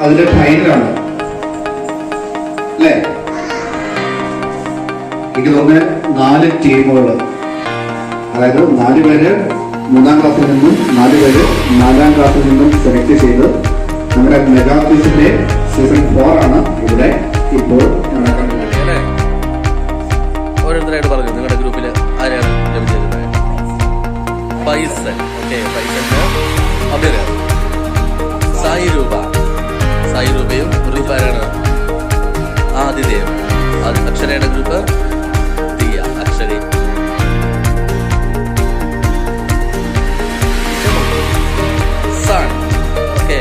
അതിന്റെ ഫൈനലാണ് അല്ലേ? എനിക്ക് തോന്നുന്നത് 4 ടീമുകൾ, അതായത് 4 പേര് 3-ാം ക്ലാസ്സിൽ നിന്നും 4 പേര് 4-ാം ക്ലാസ്സിൽ നിന്നും സെലക്ട് ചെയ്ത് നമ്മുടെ മെഗാ ക്വിസിന്റെ സീസൺ 4 ആണ് ഇവിടെ ഇപ്പോൾ നടക്കുന്നത്. ഓരോരുത്തരായിട്ട് പറഞ്ഞു നിങ്ങളുടെ ഗ്രൂപ്പിൽ ആരെയാണ് ലഭിച്ചിരുന്നത്? ഫൈസൽ, ഓക്കെ, ഫൈസലിന് അഭിര, സായി രൂപയും ഗ്രൂപ്പ് ആരാണ്? ആദിദേവ്, അക്ഷരയുടെ group Diya, Akshari, sun, okay.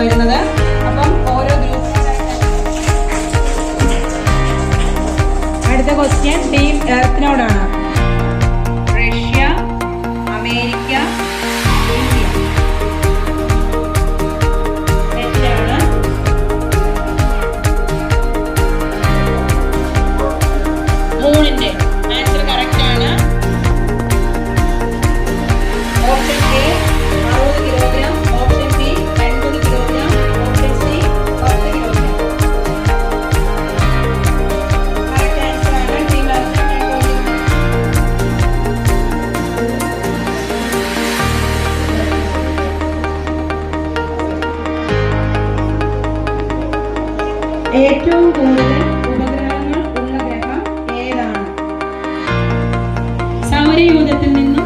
വരുന്നത്. അപ്പം ഓരോ ഗ്രൂപ്പ് അടുത്ത ക്വസ്റ്റ്യൻ ടീം എർത്തിനോടാണ്. Russia, America, India. തെറ്റാണ്. മൂണിന്റെ ആൻസർ കറക്റ്റ് ആണ്. Option A 60 kilogram, option B 80 kilogram, option C 10 kilogram. Correct answer ആണ്. ടീം ഏറ്റവും കൂടുതൽ ഉപഗ്രഹങ്ങൾ ഉള്ള ഗ്രഹം ഏതാണ്? സൗരയൂഥത്തിൽ നിന്നും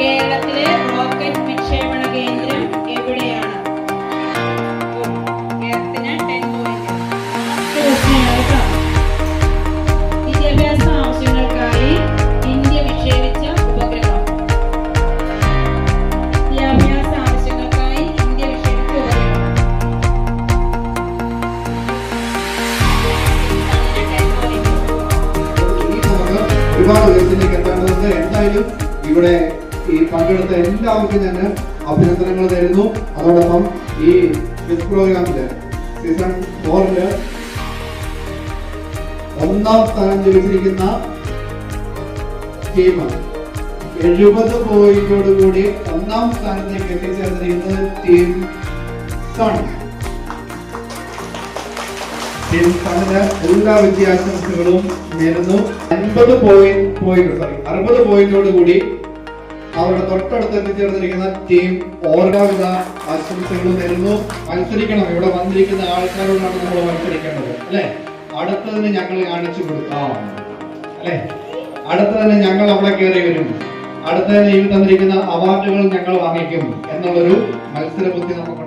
കേരളത്തിലെ റോക്കറ്റ് വിക്ഷേപണ കേന്ദ്രം എവിടെയാണ്? എർത്തിന് 10 പോയിന്റ്. വിദ്യാഭ്യാസ ആവശ്യങ്ങൾക്കായി ഇന്ത്യ വിക്ഷേപിച്ച ഉപഗ്രഹം. വിദ്യാഭ്യാസ ആവശ്യങ്ങൾക്കായി ഇന്ത്യ വിക്ഷേപിച്ച ഉപഗ്രഹം. ഒരുപാട് ദിവസത്തിലേക്ക് എത്താനുണ്ട്. എന്തായാലും ഇവിടെ ഈ പങ്കെടുത്ത എല്ലാവർക്കും ഞാൻ അഭിനന്ദനങ്ങൾ തരുന്നു. അതോടൊപ്പം ഈ ക്വിസ് പ്രോഗ്രാമില് സീസൺ 4 1-ാം സ്ഥാനം ലഭിച്ചിരിക്കുന്ന ടീം 70 പോയിന്റോട് കൂടി 1-ാം സ്ഥാനത്തേക്ക് എത്തിച്ചേർന്നിരിക്കുന്നത് ടീം സൺ. ടീം സണിന് എല്ലാ വിദ്യാശംസകളും നേരുന്നു. 60 പോയിന്റോട് കൂടി അവരുടെ തൊട്ടടുത്ത് എത്തിച്ചേർന്നിരിക്കുന്ന ടീം ഓർഗാവിധ ആശംസകളും നേരുന്നു. മത്സരിക്കണം. ഇവിടെ വന്നിരിക്കുന്ന ആൾക്കാരോടാണ് നമ്മൾ മത്സരിക്കേണ്ടത് അല്ലെ? അടുത്തതിന് ഞങ്ങൾ കാണിച്ചു കൊടുക്കാം അല്ലെ? അടുത്തതിന് ഞങ്ങൾ അവിടെ കയറി വരും. അടുത്തതിന് ഈ തന്നിരിക്കുന്ന അവാർഡുകൾ ഞങ്ങൾ വാങ്ങിക്കും എന്നുള്ളൊരു മത്സര ബുദ്ധി നമുക്ക്